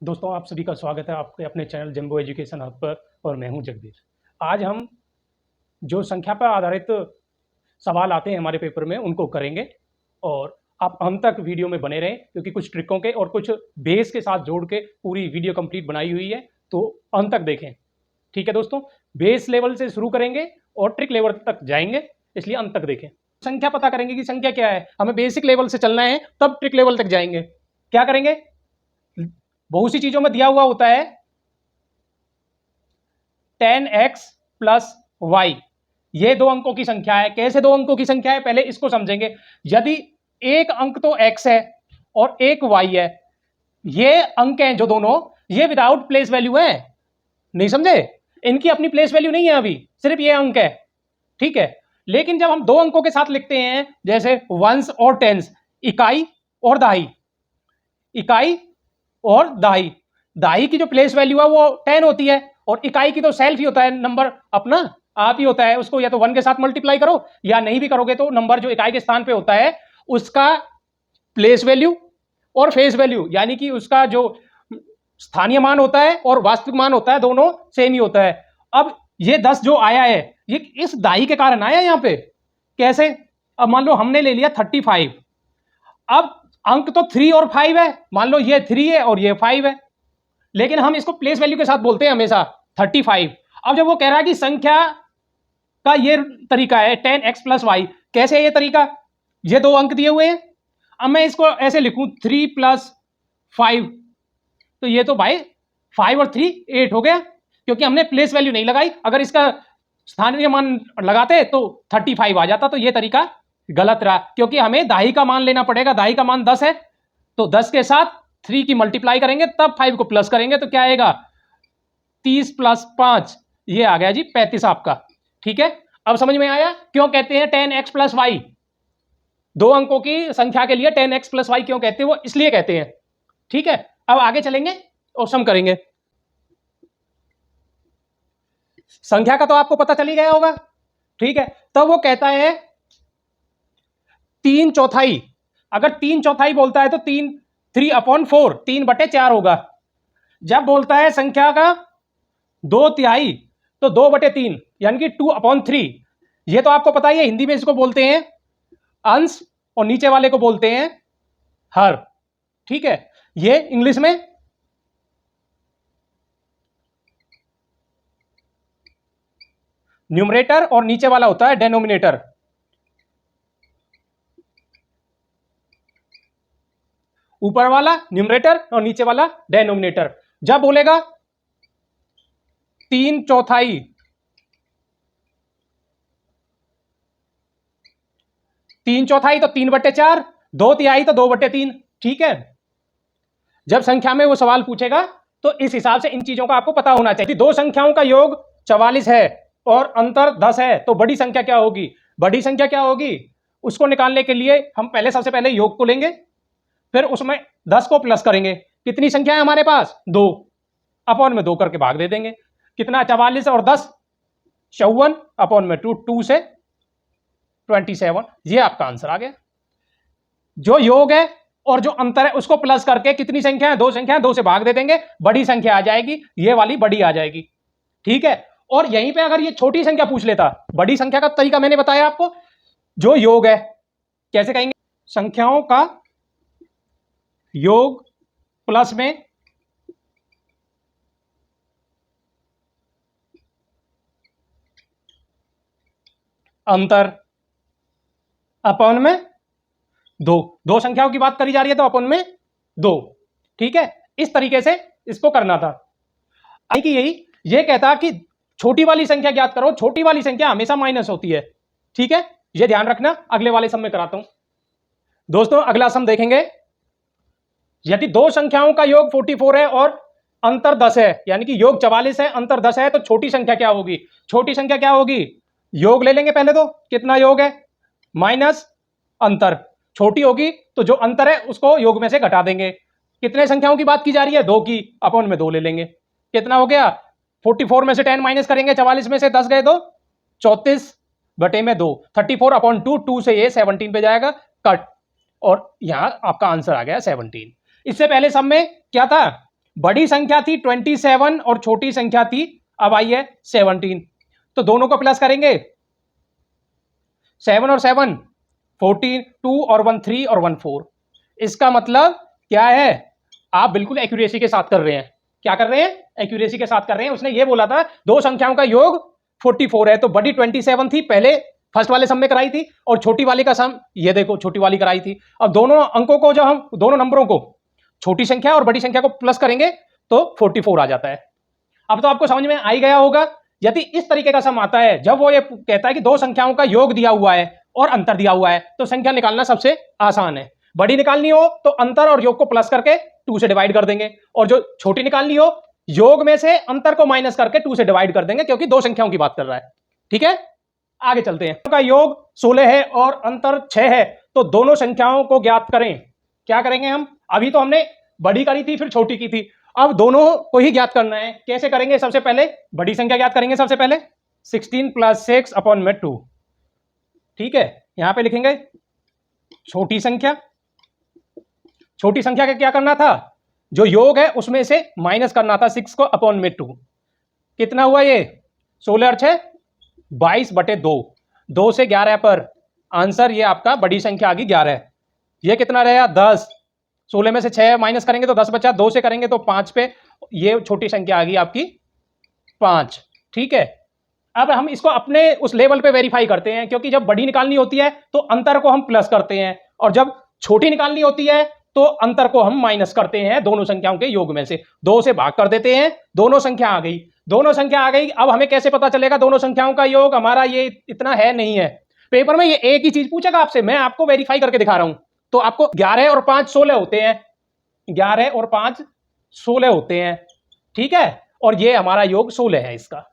दोस्तों आप सभी का स्वागत है आपके अपने चैनल जंबो एजुकेशन हब पर और मैं हूं जगदीश। आज हम जो संख्या पर आधारित सवाल आते हैं हमारे पेपर में उनको करेंगे और आप अंत तक वीडियो में बने रहें क्योंकि कुछ ट्रिकों के और कुछ बेस के साथ जोड़ के पूरी वीडियो कंप्लीट बनाई हुई है, तो अंत तक देखें। ठीक है दोस्तों, बेस लेवल से शुरू करेंगे और ट्रिक लेवल तक जाएंगे, इसलिए अंत तक देखें। संख्या पता करेंगे कि संख्या क्या है, हमें बेसिक लेवल से चलना है तब ट्रिक लेवल तक जाएंगे। क्या करेंगे, बहुत सी चीजों में दिया हुआ होता है 10x प्लस वाई, ये दो अंकों की संख्या है। कैसे दो अंकों की संख्या है पहले इसको समझेंगे। यदि एक अंक तो x है और एक y है, ये अंक हैं जो दोनों, ये विदाउट प्लेस वैल्यू है, नहीं समझे, इनकी अपनी प्लेस वैल्यू नहीं है, अभी सिर्फ ये अंक है। ठीक है, लेकिन जब हम दो अंकों के साथ लिखते हैं जैसे वंस और टेंस, इकाई और दहाई, इकाई और दहाई, दहाई की जो प्लेस वैल्यू है वो 10 होती है और इकाई की तो सेल्फ ही होता है, नंबर अपना आप ही होता है, उसको या तो 1 के साथ मल्टीप्लाई करो या नहीं भी करोगे तो नंबर जो इकाई के स्थान पे होता है उसका प्लेस वैल्यू और फेस वैल्यू यानी कि उसका जो स्थानीय मान होता है और वास्तविक मान होता है दोनों सेम ही होता है। अब ये 10 जो आया है ये इस दहाई के कारण आया यहाँ पे। कैसे, अब मान लो हमने ले लिया 35, अब अंक तो 3 और 5 है, मान लो ये 3 है और ये 5 है, लेकिन हम इसको प्लेस वैल्यू के साथ बोलते हैं हमेशा 35। अब जब वो कह रहा है कि संख्या का ये तरीका है 10x प्लस वाई, कैसे है ये तरीका, ये दो अंक दिए हुए हैं, अब मैं इसको ऐसे लिखूं 3 प्लस 5, तो ये तो भाई 5 और 3 8 हो गया, क्योंकि हमने प्लेस वैल्यू नहीं लगाई। अगर इसका स्थानीय मान लगाते तो 35 आ जाता, तो ये तरीका गलत रहा, क्योंकि हमें दहाई का मान लेना पड़ेगा। दहाई का मान 10 है तो 10 के साथ 3 की मल्टीप्लाई करेंगे तब 5 को प्लस करेंगे, तो क्या आएगा 30 प्लस 5, ये आ गया जी 35 आपका। ठीक है, अब समझ में आया क्यों कहते हैं 10x प्लस वाई, दो अंकों की संख्या के लिए 10x प्लस वाई क्यों कहते हैं, वो इसलिए कहते हैं। ठीक है, अब आगे चलेंगे और सम करेंगे। संख्या का तो आपको पता चल ही गया होगा। ठीक है, तब वो कहता है 3/4, अगर 3/4 बोलता है तो 3/4, 3/4 होगा। जब बोलता है संख्या का 2/3 तो 2/3 यानी कि 2/3, ये तो आपको पता ही है, हिंदी में इसको बोलते हैं अंश और नीचे वाले को बोलते हैं हर। ठीक है, ये इंग्लिश में न्यूमरेटर और नीचे वाला होता है डेनोमिनेटर। ऊपर वाला न्यूमरेटर और नीचे वाला डेनोमिनेटर। जब बोलेगा 3/4, 3/4 तो 3/4, 2/3 तो 2/3। ठीक है, जब संख्या में वो सवाल पूछेगा तो इस हिसाब से इन चीजों का आपको पता होना चाहिए। दो संख्याओं का योग 44 है और अंतर 10 है, तो बड़ी संख्या क्या होगी, बड़ी संख्या क्या होगी, उसको निकालने के लिए हम पहले सबसे पहले योग को लेंगे, फिर उसमें 10 को प्लस करेंगे। कितनी संख्या है हमारे पास, 2, अपॉन में 2 करके भाग दे देंगे। कितना, 44 और 10 54, अपॉन में 2, 2 से 27, ये आपका आंसर आ गया। जो योग है और जो अंतर है उसको प्लस करके कितनी संख्या है, 2 संख्या है, 2 से भाग दे देंगे, बड़ी संख्या आ जाएगी, ये वाली बड़ी आ जाएगी। ठीक है, और यहीं पे अगर ये छोटी संख्या पूछ लेता, बड़ी संख्या का तरीका मैंने बताया आपको, जो योग है कैसे कहेंगे, संख्याओं का योग प्लस में अंतर अपॉन में 2, दो संख्याओं की बात करी जा रही है तो अपॉन में 2। ठीक है, इस तरीके से इसको करना था। कि यही ये कहता कि छोटी वाली संख्या ज्ञात करो, छोटी वाली संख्या हमेशा माइनस होती है। ठीक है, ये ध्यान रखना, अगले वाले सम में कराता हूं। दोस्तों अगला सम देखेंगे, यदि दो संख्याओं का योग 44 है और अंतर 10 है, यानी कि योग 44 है अंतर 10 है, तो छोटी संख्या क्या होगी, छोटी संख्या क्या होगी, योग ले लेंगे पहले, तो कितना योग है माइनस अंतर, छोटी होगी तो जो अंतर है उसको योग में से घटा देंगे। कितने संख्याओं की बात की जा रही है, 2 की, अपॉन में 2 ले लेंगे। कितना हो गया, 44 में से 10 माइनस करेंगे, 44 में से 10 गए तो 34/2, 34/2, 2 से ये 17 पे जाएगा कट, और यहां आपका आंसर आ गया 17। इससे पहले सब में क्या था, बड़ी संख्या थी 27 और छोटी संख्या थी अब आई है 17। तो दोनों को प्लस करेंगे, 7 और 7 14, 2 और 1 3 और 1 4। इसका मतलब क्या है, आप बिल्कुल एक्यूरेसी के साथ कर रहे हैं। क्या कर रहे हैं? एक्यूरेसी के साथ कर रहे हैं। उसने ये बोला था दो संख्याओं का योग 44 है, तो बड़ी 27 थी, पहले फर्स्ट वाले सम में कराई थी, और छोटी वाली का सम ये देखो छोटी वाली कराई थी। अब दोनों अंकों को, जब हम दोनों नंबरों को, छोटी संख्या और बड़ी संख्या को प्लस करेंगे तो 44 आ जाता है। अब तो आपको समझ में आ ही गया होगा। यदि इस तरीके का सम आता है, जब वो ये कहता है कि दो संख्याओं का योग दिया हुआ है और अंतर दिया हुआ है, तो संख्या निकालना सबसे आसान है। बड़ी निकालनी हो तो अंतर और योग को प्लस करके 2 से डिवाइड कर देंगे, और जो छोटी निकालनी हो योग में से अंतर को माइनस करके 2 से डिवाइड कर देंगे, क्योंकि दो संख्याओं की बात कर रहा है। ठीक है, आगे चलते हैं। का योग 16 है और अंतर 6 है, तो दोनों संख्याओं को ज्ञात करें। क्या करेंगे हम? अभी तो हमने बड़ी करी थी, फिर छोटी की थी, अब दोनों को ही ज्ञात करना है। कैसे करेंगे? सबसे पहले बड़ी संख्या ज्ञात करेंगे। सबसे पहले 16 + 6 / 2। ठीक है, यहां पे लिखेंगे छोटी संख्या। छोटी संख्या का क्या करना था? जो योग है उसमें से माइनस करना था 6 को /2। कितना हुआ ये? 16 और 6 22/2। 2 से 11 पर आंसर ये आपका बड़ी संख्या आ गई 11। ये कितना रहेगा? 10। 16 में से 6 माइनस करेंगे तो 10 बचा, 2 से करेंगे तो 5 पे, ये छोटी संख्या आ गई आपकी 5। ठीक है, अब हम इसको अपने उस लेवल पे वेरीफाई करते हैं, क्योंकि जब बड़ी निकालनी होती है तो अंतर को हम प्लस करते हैं, और जब छोटी निकालनी होती है तो अंतर को हम माइनस करते हैं दोनों संख्याओं के योग में से। 2 से भाग कर देते हैं, दोनों संख्या आ गई। दोनों संख्या आ गई, अब हमें कैसे पता चलेगा दोनों संख्याओं का योग? हमारा ये इतना है नहीं है। पेपर में ये एक ही चीज पूछेगा आपसे, मैं आपको वेरीफाई करके दिखा रहा हूं। तो आपको 11 और 5 16 होते हैं, 11 और 5 16 होते हैं। ठीक है, और ये हमारा योग 16 है इसका।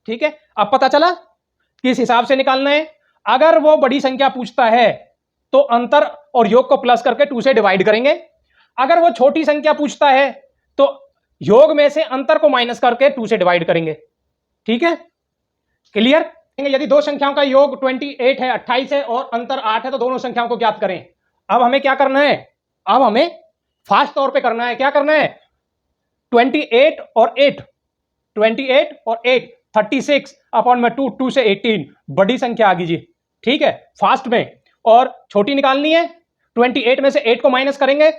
ठीक है, अब पता चला किस हिसाब से निकालना है। अगर वो बड़ी संख्या पूछता है तो अंतर और योग को प्लस करके 2 से डिवाइड करेंगे। अगर वो छोटी संख्या पूछता है तो योग में से अंतर को माइनस करके 2 से डिवाइड करेंगे। ठीक है, क्लियर? यदि दो संख्याओं का योग 28 है, 28 है और अंतर 8 है, तो दोनों संख्याओं को ज्ञात करें। अब हमें क्या करना है? अब हमें फास्ट तौर पे करना है। क्या करना है? 28 और 8, 28 और 8 36/2, 2 से 18, बड़ी संख्या आ गई जी। ठीक है, फास्ट में। और छोटी निकालनी है, 28 में से 8 को माइनस करेंगे,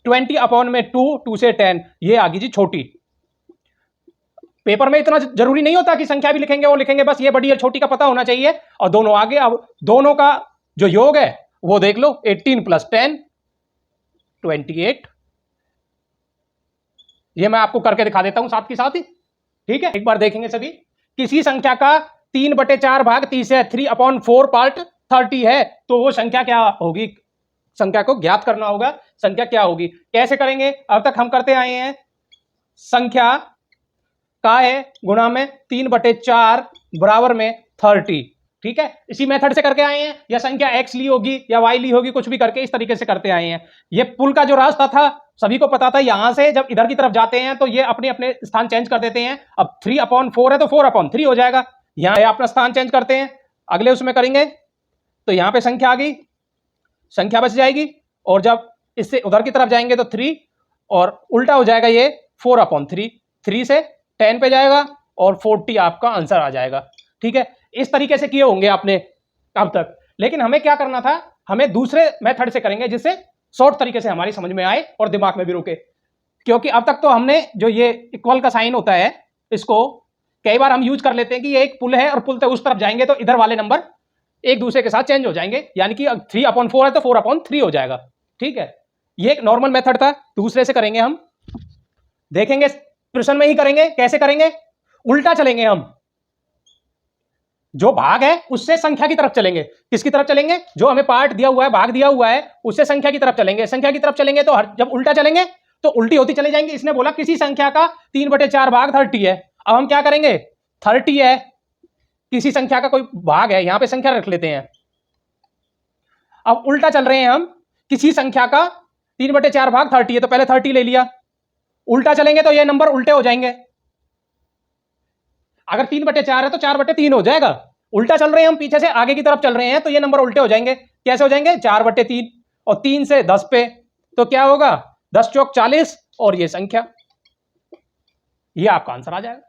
20/2, 2 से 10, ये आ गई जी छोटी। पेपर में इतना जरूरी नहीं होता कि संख्या भी लिखेंगे, वो लिखेंगे बस ये बड़ी और छोटी का पता होना चाहिए, और दोनों आगे। अब दोनों का जो योग है वो देख लो, 18 + 10 28। ये मैं आपको करके दिखा देता हूं साथ के साथ ही। ठीक है, एक बार देखेंगे सभी। किसी संख्या का 3/4 भाग 30 है, 3/4 पार्ट 30 है, तो वो संख्या क्या होगी? संख्या को ज्ञात करना होगा, संख्या क्या होगी? कैसे करेंगे? अब तक हम करते आए हैं, संख्या का है गुणा में 3/4 बराबर में 30। ठीक है, इसी मेथड से करके आए हैं, या संख्या x ली होगी या y ली होगी, कुछ भी करके इस तरीके से करते आए हैं। ये पुल का जो रास्ता था सभी को पता था, यहां से जब इधर की तरफ जाते हैं तो ये अपने अपने स्थान चेंज कर देते हैं। अब 3/4 है तो 4/3 हो जाएगा। यहां अपना स्थान चेंज करते हैं, अगले उसमें करेंगे तो यहां पे संख्या आ गई, संख्या बच जाएगी, और जब इससे उधर की तरफ जाएंगे तो 3, और उल्टा हो जाएगा ये 4/3, 3 से 10 पे जाएगा और 40 आपका आंसर आ जाएगा। ठीक है, इस तरीके से किए होंगे आपने अब तक, लेकिन हमें क्या करना था? हमें दूसरे मेथड से करेंगे, जिससे शॉर्ट तरीके से हमारी समझ में आए और दिमाग में भी रुके। क्योंकि अब तक तो हमने जो ये इक्वल का साइन होता है, इसको कई बार हम यूज कर लेते हैं कि ये एक पुल है और पुल से उस तरफ जाएंगे तो इधर वाले नंबर एक दूसरे के साथ चेंज हो जाएंगे, यानी कि 3/4 है तो 4/3 हो जाएगा। ठीक है, ये एक नॉर्मल मेथड था। दूसरे से करेंगे हम, देखेंगे प्रश्न में ही करेंगे। कैसे करेंगे? उल्टा चलेंगे हम, जो भाग है उससे संख्या की तरफ चलेंगे। किसकी तरफ चलेंगे? जो हमें पार्ट दिया हुआ है, भाग दिया हुआ है, उससे संख्या की तरफ चलेंगे। संख्या की तरफ चलेंगे तो जब उल्टा चलेंगे तो उल्टी होती चली जाएंगी। इसने बोला किसी संख्या का 3/4 भाग 30 है। अब हम क्या करेंगे? 30 है, किसी संख्या का कोई भाग है, यहां पे संख्या रख लेते हैं। अब उल्टा चल रहे हैं हम, किसी संख्या का 3/4 भाग 30 है, तो पहले 30 ले लिया। उल्टा चलेंगे तो ये नंबर उल्टे हो जाएंगे। अगर 3/4 है तो 4/3 हो जाएगा। उल्टा चल रहे हैं हम, पीछे से आगे की तरफ चल रहे हैं, तो ये नंबर उल्टे हो जाएंगे। कैसे हो जाएंगे? 4/3, और 3 से 10 पे, तो क्या होगा? 10 चौक 40, और ये संख्या। ये आपका आंसर आ जाएगा।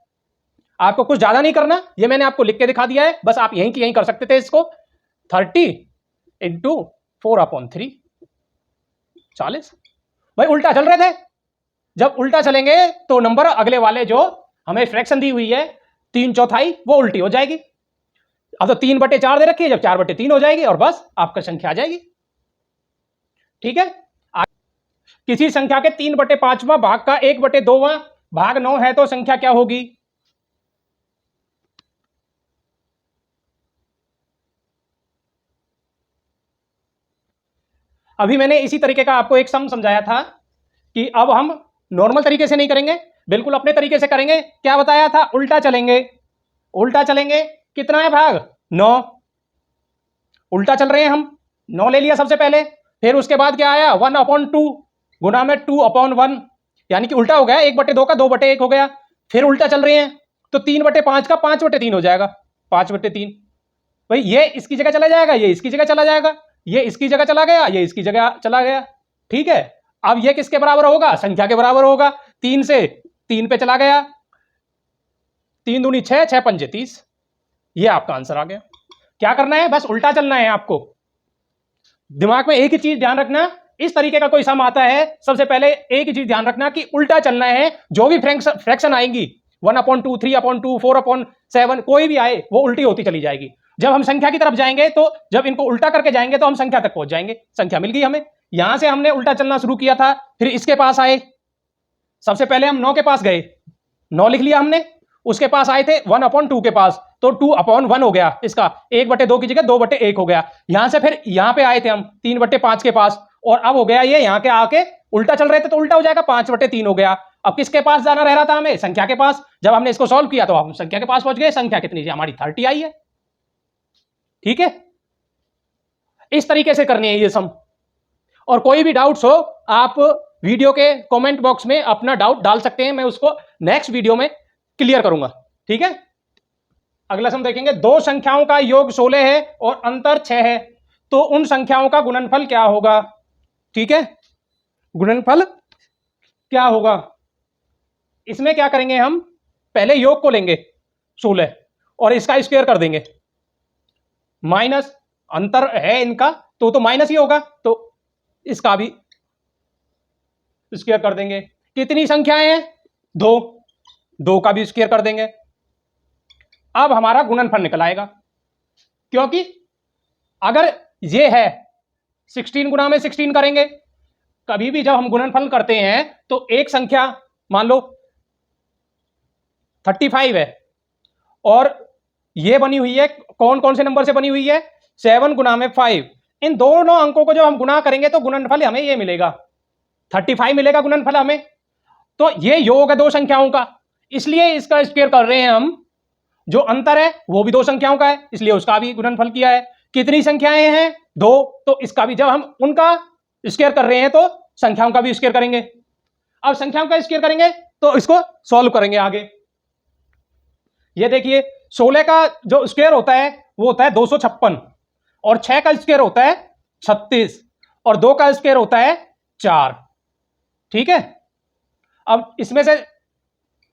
आपको कुछ ज्यादा नहीं करना, ये मैंने आपको लिख के दिखा दिया है, बस आप यहीं की यहीं कर सकते थे इसको। 30 इंटू 4/3 40। भाई उल्टा चल रहे थे, जब उल्टा चलेंगे तो नंबर अगले वाले जो हमें फ्रैक्शन दी हुई है 3/4 वो उल्टी हो जाएगी। अब तो 3/4 दे रखी है, जब 4/3 हो जाएगी और बस आपका संख्या आ जाएगी। ठीक है, किसी संख्या के 3/5वां भाग का 1/2वां भाग 9 है तो संख्या क्या होगी? अभी मैंने इसी तरीके का आपको एक सम समझाया था कि अब हम नॉर्मल तरीके से नहीं करेंगे, बिल्कुल अपने तरीके से करेंगे। क्या बताया था? उल्टा चलेंगे। उल्टा चलेंगे, कितना है भाग? 9। उल्टा चल रहे हैं हम, 9 ले लिया सबसे पहले, फिर उसके बाद क्या आया? 1/2 गुना में 2/1, यानी कि उल्टा हो गया। 1/2 का 2/1 हो गया। फिर उल्टा चल रहे हैं तो 3/5 का 5/3 हो जाएगा, 5/3। भाई ये इसकी जगह चला जाएगा, ये इसकी जगह चला जाएगा, ये इसकी जगह चला गया, ये इसकी जगह चला गया। ठीक है, अब ये किसके बराबर होगा? संख्या के बराबर होगा। 3 से 3 पे चला गया, 3 दूनी 6, 6 पंजे 30। ये आपका आंसर आ गया। क्या करना है? बस उल्टा चलना है आपको। दिमाग में एक ही चीज ध्यान रखना, इस तरीके का कोई सम आता है, सबसे पहले एक ही चीज ध्यान रखना कि उल्टा चलना है। जो भी फ्रैक्शन आएंगी 1/2, 3/2, 4/7, कोई भी आए वो उल्टी होती चली जाएगी। जब हम संख्या की तरफ जाएंगे तो जब इनको उल्टा करके जाएंगे तो हम संख्या तक पहुंच जाएंगे। संख्या मिल गई हमें, यहां से हमने उल्टा चलना शुरू किया था, फिर इसके पास आए। सबसे पहले हम 9 के पास गए, 9 लिख लिया हमने। उसके पास आए थे 1/2 के पास, तो 2/1 हो गया इसका, 1/2 की जगह 2/1 हो गया। यहां से फिर यहां पे आए थे हम 3/5 के पास, और अब हो गया ये यहां के आके उल्टा चल रहे थे तो उल्टा हो जाएगा, 5/3 हो गया। अब किसके पास जाना रह रहा था हमें? संख्या के पास। जब हमने इसको सॉल्व किया तो हम संख्या के पास पहुंच गए। संख्या कितनी थी हमारी? 30 आई है। ठीक है, इस तरीके से करनी है ये सम। और कोई भी डाउट्स हो आप वीडियो के कमेंट बॉक्स में अपना डाउट डाल सकते हैं, मैं उसको नेक्स्ट वीडियो में क्लियर करूंगा। ठीक है, अगला सम देखेंगे। दो संख्याओं का योग 16 है और अंतर 6 है, तो उन संख्याओं का गुणनफल क्या होगा? ठीक है, गुणनफल क्या होगा? इसमें क्या करेंगे हम? पहले योग को लेंगे 16 और इसका स्क्वायर कर देंगे, माइनस अंतर है इनका तो माइनस ही होगा, तो इसका भी स्क्वायर कर देंगे। कितनी संख्याएं हैं? 2, 2 का भी स्क्वायर कर देंगे। अब हमारा गुणनफल निकल आएगा, क्योंकि अगर ये है 16 गुना में 16 करेंगे, कभी भी जब हम गुणनफल करते हैं तो एक संख्या मान लो 35 है और ये बनी हुई है कौन कौन से नंबर से बनी हुई है? 7 गुना में 5। इन दोनों अंकों को जब हम गुना करेंगे तो गुणनफल हमें ये मिलेगा, 35 मिलेगा गुणनफल हमें। तो ये योग है दो संख्याओं का, इसलिए इसका स्क्वायर कर रहे हैं हम। जो अंतर है वो भी दो संख्याओं का है, इसलिए उसका भी गुणनफल किया है। कितनी संख्याएं हैं? 2, तो इसका भी जब हम उनका स्क्वायर कर रहे हैं तो संख्याओं का भी स्क्वायर करेंगे। अब संख्याओं का स्क्वायर करेंगे तो इसको सॉल्व करेंगे आगे। ये देखिए 16 का जो स्क्वायर होता है वो होता है 256, और 6 का स्क्वायर होता है 36, और 2 का स्क्वायर होता है 4। ठीक है, अब इसमें से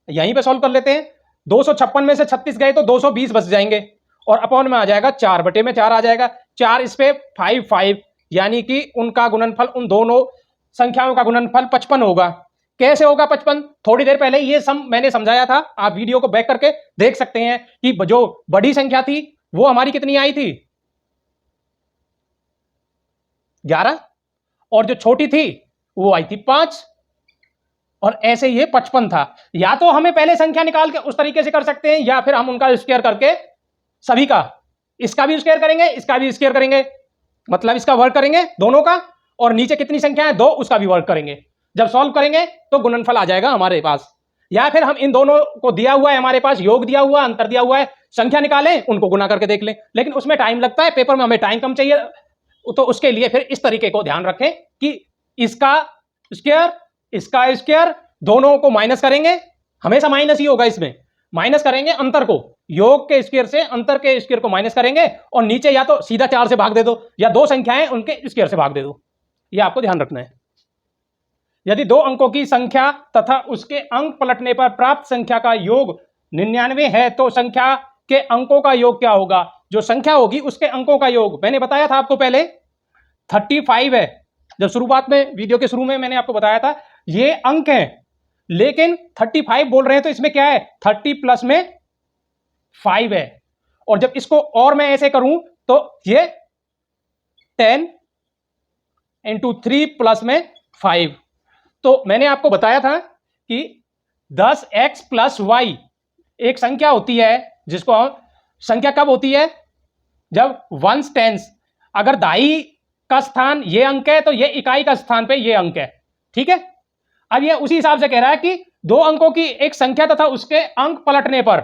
यहीं पे सॉल्व कर लेते हैं। 256 में से 36 गए तो 220 बच जाएंगे, और अपॉन में आ जाएगा 4 बटे में 4 आ जाएगा। 4 इस पे 5 5, यानी कि उनका गुणनफल, उन दोनों संख्याओं का गुणनफल 55 होगा। कैसे होगा 55? थोड़ी देर पहले ये सम मैंने समझाया था, आप वीडियो को बैक करके देख सकते हैं कि जो बड़ी संख्या थी वो हमारी कितनी आई थी? 11, और जो छोटी थी वो आई थी 5, और ऐसे ये 55 था। या तो हमें पहले संख्या निकाल के उस तरीके से कर सकते हैं, या फिर हम उनका स्क्वायर करके सभी का, इसका भी स्क्वायर करेंगे, इसका भी स्क्वायर करेंगे, मतलब इसका वर्ग करेंगे दोनों का, और नीचे कितनी संख्या है 2, उसका भी वर्ग करेंगे। जब सॉल्व करेंगे तो गुणनफल आ जाएगा हमारे पास। या फिर हम इन दोनों को दिया हुआ है हमारे पास, योग दिया हुआ, अंतर दिया हुआ है, संख्या निकालें, उनको गुना करके देख लें, लेकिन उसमें टाइम लगता है, पेपर में हमें टाइम कम चाहिए, तो उसके लिए फिर इस तरीके को ध्यान रखें कि इसका स्क्वायर, इसका स्क्वायर, दोनों को माइनस करेंगे, हमेशा माइनस ही होगा, इसमें माइनस करेंगे अंतर को, योग के स्क्वायर से अंतर के स्क्वायर को माइनस करेंगे, और नीचे या तो सीधा 4 से भाग दे दो, या दो संख्याएं उनके स्क्वायर से भाग दे दो। ये आपको ध्यान रखना है। यदि दो अंकों की संख्या तथा उसके अंक पलटने पर प्राप्त संख्या का योग 99 है तो संख्या के अंकों का योग क्या होगा? जो संख्या होगी उसके अंकों का योग, मैंने बताया था आपको पहले 35 है। जब शुरुआत में वीडियो के शुरू में मैंने आपको बताया था ये अंक है, लेकिन 35 बोल रहे हैं तो इसमें क्या है 30 प्लस में 5 है। और जब इसको और मैं ऐसे करूं तो ये 10 इंटू 3 प्लस में 5। तो मैंने आपको बताया था कि 10x प्लस वाई एक संख्या होती है, जिसको संख्या कब होती है? जब वंस टेंस, अगर दाई का स्थान ये अंक है तो ये इकाई का स्थान पे ये अंक है, ठीक है। अब ये उसी हिसाब से कह रहा है कि दो अंकों की एक संख्या तथा उसके अंक पलटने पर,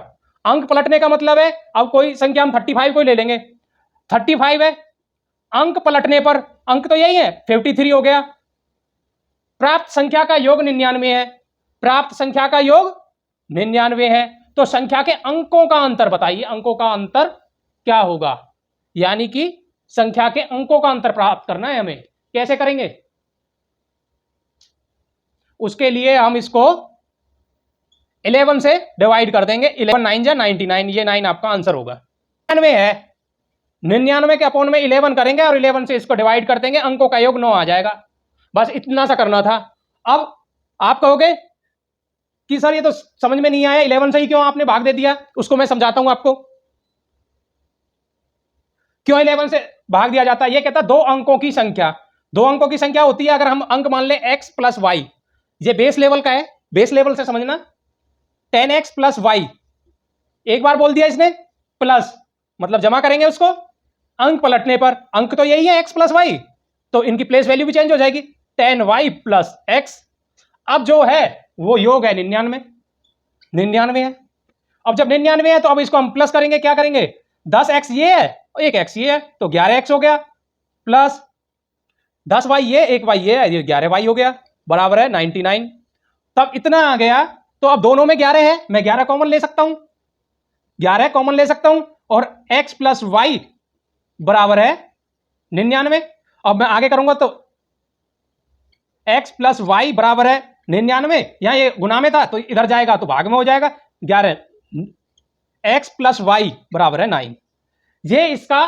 अंक पलटने का मतलब है अब कोई संख्या हम 35 को ले लेंगे, 35 है, अंक पलटने पर अंक तो यही है 53 हो गया। प्राप्त संख्या का योग 99 है, प्राप्त संख्या का योग 99 है, तो संख्या के अंकों का अंतर बताइए, अंकों का अंतर क्या होगा? यानी कि संख्या के अंकों का अंतर प्राप्त करना है हमें। कैसे करेंगे? उसके लिए हम इसको 11 से डिवाइड कर देंगे। 11 9 जा 99, ये 9 आपका आंसर होगा। 99 है, 99 के अपॉन में 11 करेंगे और 11 से इसको डिवाइड कर देंगे, अंकों का योग 9 आ जाएगा। बस इतना सा करना था। अब आप कहोगे कि सर ये तो समझ में नहीं आया, 11 से ही क्यों आपने भाग दे दिया? उसको मैं समझाता हूं आपको क्यों 11 से भाग दिया जाता है। ये कहता है दो अंकों की संख्या, दो अंकों की संख्या होती है, अगर हम अंक मान ले x प्लस वाई, ये बेस लेवल का है, बेस लेवल से समझना, 10x प्लस वाई, एक बार बोल दिया इसने प्लस, मतलब जमा करेंगे उसको अंक पलटने पर, अंक तो यही है x प्लस वाई, तो इनकी प्लेस वैल्यू भी चेंज हो जाएगी, 10y प्लस x। अब जो है वो योग है 99 है। अब जब 99 है तो अब इसको हम प्लस करेंगे, क्या करेंगे, 10x ये है और एक x ये है, तो 11x हो गया, प्लस 10y ये, एक y ये है, ये 11y हो गया, बराबर है 99। तब इतना आ गया, तो अब दोनों में 11 है, मैं 11 कॉमन ले सकता हूं, 11 कॉमन ले सकता हूं, और x प्लस वाई बराबर है 99। अब मैं आगे करूंगा तो x प्लस वाई बराबर है 99, यहां ये गुना में था तो इधर जाएगा तो भाग में हो जाएगा, 11 x प्लस वाई बराबर है 9। ये इसका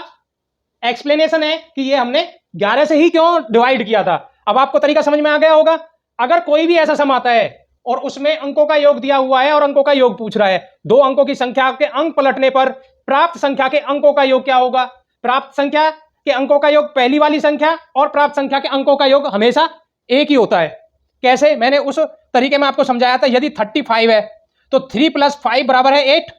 एक्सप्लेनेशन है कि ये हमने 11 से ही क्यों डिवाइड किया था। अब आपको तरीका समझ में आ गया होगा। अगर कोई भी ऐसा सम आता है और उसमें अंकों का योग दिया हुआ है और अंकों का योग पूछ रहा है, दो अंकों की संख्या के अंक पलटने पर प्राप्त संख्या के अंकों का योग क्या होगा? प्राप्त संख्या के अंकों का योग पहली वाली संख्या और प्राप्त संख्या के अंकों का योग हमेशा एक ही होता है। कैसे? मैंने उस तरीके में आपको समझाया था। यदि 35 है तो 3 प्लस 5 बराबर है 8,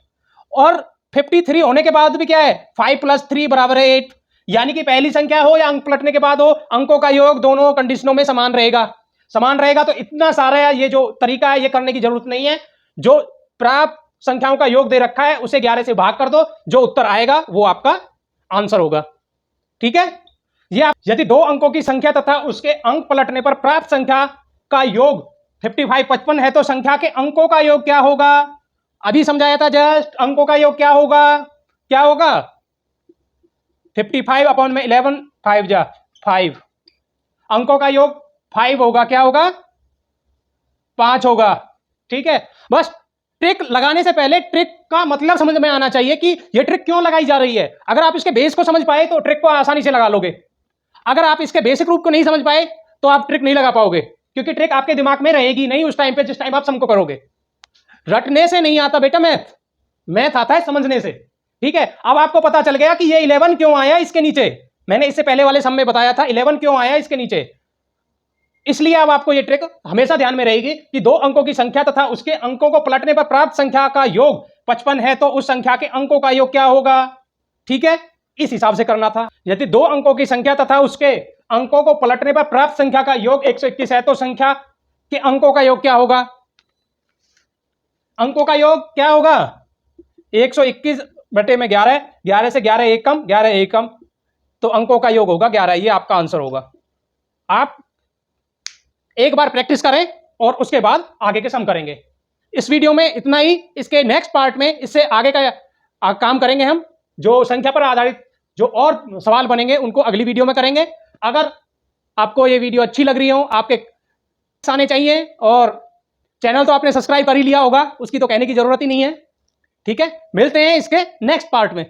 और 53 होने के बाद भी क्या है, 5 प्लस 3 बराबर है 8। यानी कि पहली संख्या हो या अंक पलटने के बाद हो, अंकों का योग दोनों कंडीशनों में समान रहेगा, समान रहेगा। तो इतना सारा ये जो तरीका है ये करने की जरूरत नहीं है। जो प्राप्त संख्याओं का योग दे रखा है उसे 11 से भाग कर दो, जो उत्तर आएगा वो आपका आंसर होगा, ठीक है। ये आप यदि दो अंकों की संख्या तथा उसके अंक पलटने पर प्राप्त संख्या का योग 55 55 है तो संख्या के अंकों का योग क्या होगा? अभी समझाया था जस्ट, अंकों का योग क्या होगा, क्या होगा, 55 अपॉन में 11, 5 जा 5, अंकों का योग 5 होगा, क्या होगा, 5 होगा, ठीक है। बस ट्रिक लगाने से पहले ट्रिक का मतलब समझ में आना चाहिए कि ये ट्रिक क्यों लगाई जा रही है। अगर आप इसके बेस को समझ पाए तो ट्रिक को आसानी से लगा लोगे। अगर आप इसके बेसिक रूप को नहीं समझ पाए तो आप ट्रिक नहीं लगा पाओगे, क्योंकि ट्रिक आपके दिमाग में रहेगी नहीं उस टाइम पे जिस टाइम आप सम को करोगे। रटने से नहीं आता बेटा मैथ, मैथ आता है समझने से, ठीक है। अब आपको पता चल गया कि ये 11 क्यों आया इसके नीचे, मैंने इससे पहले वाले सम में बताया था 11 क्यों आया इसके नीचे। इसलिए अब आपको ये ट्रिक हमेशा ध्यान में रहेगी कि दो अंकों की संख्या तथा उसके अंकों को पलटने पर प्राप्त संख्या का योग 55 है तो उस संख्या के अंकों का योग क्या होगा, ठीक है। इस हिसाब से करना था। यदि दो अंकों की संख्या तथा उसके अंकों को पलटने पर प्राप्त संख्या का योग 121 है तो संख्या के अंकों का योग क्या होगा? अंकों का योग क्या होगा? 121 बटे में 11, 11 से 11 एक कम, 11 एक कम, तो अंकों का योग होगा 11। ये आपका आंसर होगा। आप एक बार प्रैक्टिस करें और उसके बाद आगे के सम करेंगे। इस वीडियो में इतना ही। इसके नेक्स्ट पार्ट में इससे आगे का काम करेंगे हम। जो संख्या पर आधारित जो और सवाल बनेंगे उनको अगली वीडियो में करेंगे। अगर आपको ये वीडियो अच्छी लग रही हो, आपके आने चाहिए, और चैनल तो आपने सब्सक्राइब कर ही लिया होगा, उसकी तो कहने की जरूरत ही नहीं है। ठीक है, मिलते हैं इसके नेक्स्ट पार्ट में।